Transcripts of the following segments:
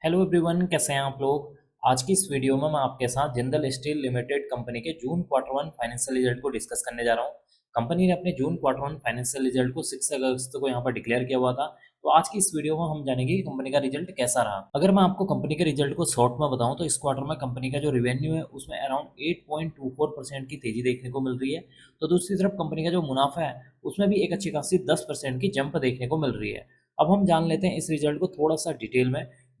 Hello everyone, कैसे हैं आप लोग। आज की इस वीडियो में मैं आपके साथ जिंदल स्टील लिमिटेड कंपनी के जून क्वार्टर वन फाइनेंशियल रिजल्ट को डिस्कस करने जा रहा हूं। कंपनी ने अपने जून क्वार्टर वन फाइनेंशियल रिजल्ट को 6 अगस्त को यहां पर डिक्लेयर किया हुआ था। तो आज की इस वीडियो में हम जानेंगे कि कंपनी का रिजल्ट कैसा रहा। अगर मैं आपको कंपनी के रिजल्ट को शॉर्ट में बताऊं तो इस क्वार्टर में कंपनी का जो रेवेन्यू है उसमें अराउंड 8.24% की तेजी देखने को मिल रही है। तो दूसरी तरफ कंपनी का जो मुनाफा है उसमें भी एक अच्छी खासी 10% की जंप देखने को मिल रही है। अब हम जान लेते हैं इस रिजल्ट को थोड़ा सा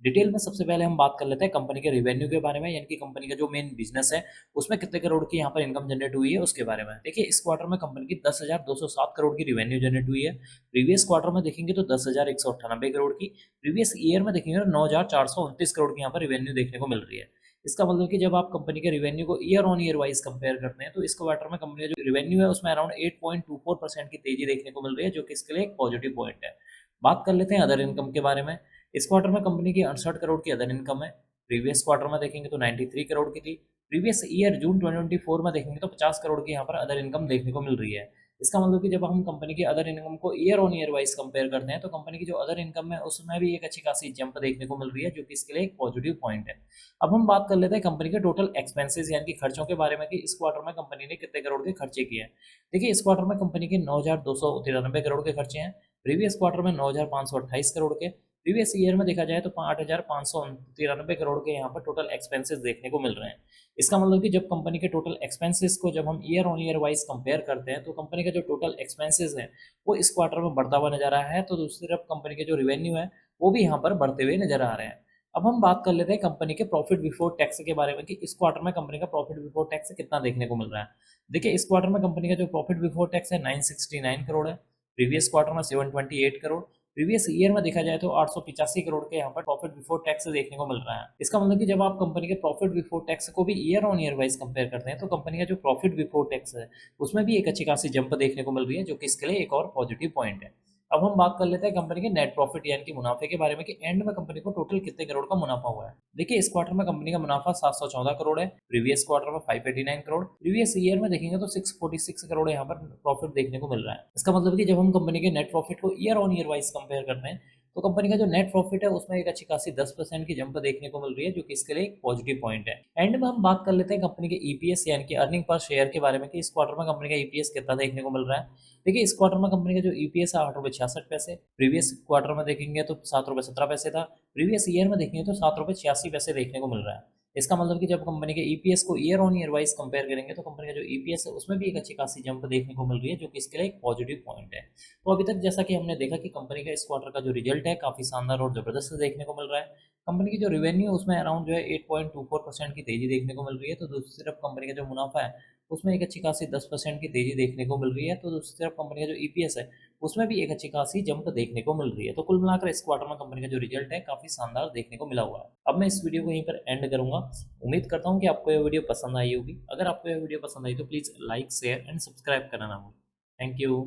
डिटेल में सबसे पहले हम बात कर लेते हैं कंपनी के रिवेन्यू के बारे में, यानी कि कंपनी का जो मेन बिजनेस है उसमें कितने करोड़ की यहाँ पर इनकम जनरेट हुई है उसके बारे में। देखिए, इस क्वार्टर में कंपनी की 10,207 करोड़ की रिवेन्यू जनरेट हुई है। प्रीवियस क्वार्टर में देखेंगे तो 10,198 करोड़ की, प्रीवियस ईयर में देखेंगे तो 9,429 करोड़ की यहाँ पर रिवेन्यू देखने को मिल रही है। इसका मतलब कि जब आप कंपनी के रिवेन्यू को year on year wise compare करते हैं तो इस क्वार्टर में कंपनी का जो रिवेन्यू है उसमें अराउंड 8.24% की तेजी देखने को मिल रही है, जो कि इसके लिए एक पॉजिटिव पॉइंट है। बात कर लेते हैं अदर इनकम के बारे में। इस क्वार्टर में कंपनी की 68 करोड़ की अदर इनकम है। प्रीवियस क्वार्टर में देखेंगे तो 93 करोड़ की थी। प्रीवियस ईयर जून 2024 में देखेंगे तो 50 करोड़ की यहाँ पर अदर इनकम देखने को मिल रही है। इसका मतलब कि जब हम कंपनी की अदर इनकम को year on year wise compare करते हैं तो कंपनी की जो अदर इनकम है उसमें भी एक अच्छी खासी जंप देखने को मिल रही है, जो कि इसके लिए एक पॉजिटिव पॉइंट है। अब हम बात कर लेते हैं कंपनी के टोटल एक्सपेंसेस यानी कि खर्चों के बारे में कि इस क्वार्टर में कंपनी ने कितने करोड़ के खर्चे किए हैं। देखिए, इस क्वार्टर में कंपनी के 9,293 करोड़ के खर्चे हैं। प्रीवियस क्वार्टर में 9,528 करोड़ के, प्रीवियस ईयर में देखा जाए तो 8,593 करोड़ के यहाँ पर टोटल एक्सपेंसेस देखने को मिल रहे हैं। इसका मतलब कि जब कंपनी के टोटल एक्सपेंसेस को जब हम year on year wise compare करते हैं तो कंपनी का जो टोटल एक्सपेंसेस है वो इस क्वार्टर में बढ़ता हुआ नजर आ रहा है। तो दूसरी तरफ कंपनी के जो रेवेन्यू है वो भी यहाँ पर बढ़ते हुए नजर आ रहे हैं। अब हम बात कर लेते हैं कंपनी के प्रॉफिट बिफोर टैक्स के बारे में कि इस क्वार्टर में कंपनी का प्रॉफिट बिफोर टैक्स कितना देखने को मिल रहा है। देखिए, इस क्वार्टर में कंपनी का जो प्रॉफिट बिफोर टैक्स है 969 करोड़ है। प्रीवियस क्वार्टर में 728 करोड़, प्रीवियस ईयर में देखा जाए तो 885 करोड़ के यहाँ पर प्रॉफिट बिफोर टैक्स देखने को मिल रहा है। इसका मतलब कि जब आप कंपनी के प्रॉफिट बिफोर टैक्स को भी year on year wise compare करते हैं तो कंपनी का जो प्रॉफिट बिफोर टैक्स है उसमें भी एक अच्छी खासी जंप देखने को मिल रही है, जो कि इसके लिए एक और पॉजिटिव पॉइंट है। अब हम बात कर लेते हैं कंपनी के नेट प्रॉफिट यानी कि मुनाफे के बारे में कि एंड में कंपनी को टोटल कितने करोड़ का मुनाफा हुआ है। देखिए, इस क्वार्टर में कंपनी का मुनाफा 714 करोड़ है। प्रीवियस क्वार्टर में 589 करोड़, प्रीवियस ईयर में देखेंगे तो 646 करोड़ यहाँ पर प्रॉफिट देखने को मिल रहा है। इसका मतलब कि जब हम कंपनी के नेट प्रॉफिट को year on year wise compare करते हैं तो कंपनी का जो नेट प्रॉफिट है उसमें एक अच्छी खासी 10% की जंप देखने को मिल रही है, जो कि इसके लिए एक पॉजिटिव पॉइंट है। एंड में हम बात कर लेते हैं कंपनी के ईपीएस यानी कि अर्निंग पर शेयर के बारे में कि इस क्वार्टर में कंपनी का ईपीएस कितना देखने को मिल रहा है। देखिए, इस क्वार्टर में कंपनी का जो ईपीएस है 8 रुपये 66 पैसे। प्रीवियस क्वार्टर में देखेंगे तो 7 रुपये 17 पैसे था। प्रीवियस ईयर में देखेंगे तो 7 रुपये 86 पैसे देखने को मिल रहा है। इसका मतलब कि जब कंपनी के ईपीएस को year on year wise compare करेंगे तो कंपनी का जो ईपीएस है उसमें भी एक अच्छी खासी जंप देखने को मिल रही है, जो कि इसके लिए एक पॉजिटिव पॉइंट है। तो अभी तक जैसा कि हमने देखा कि कंपनी का इस क्वार्टर का जो रिजल्ट है काफी शानदार और जबरदस्त देखने को मिल रहा है। कंपनी की जो रेवेन्यू है उसमें अराउंड जो है 8.24% की तेजी देखने को मिल रही है। तो दूसरी तरफ कंपनी का जो मुनाफा है उसमें एक अच्छी खासी 10% की तेजी देखने को मिल रही है। तो दूसरी तरफ कंपनी का जो ईपीएस है उसमें भी एक अच्छी खासी जंप देखने को मिल रही है। तो कुल मिलाकर इस क्वार्टर में कंपनी का जो रिजल्ट है काफी शानदार देखने को मिला हुआ है। अब मैं इस वीडियो को यहीं पर एंड करूंगा। उम्मीद करता हूँ कि आपको यह वीडियो पसंद आई होगी। अगर आपको यह वीडियो पसंद आई तो please like share and subscribe करना ना भूलें। Thank you.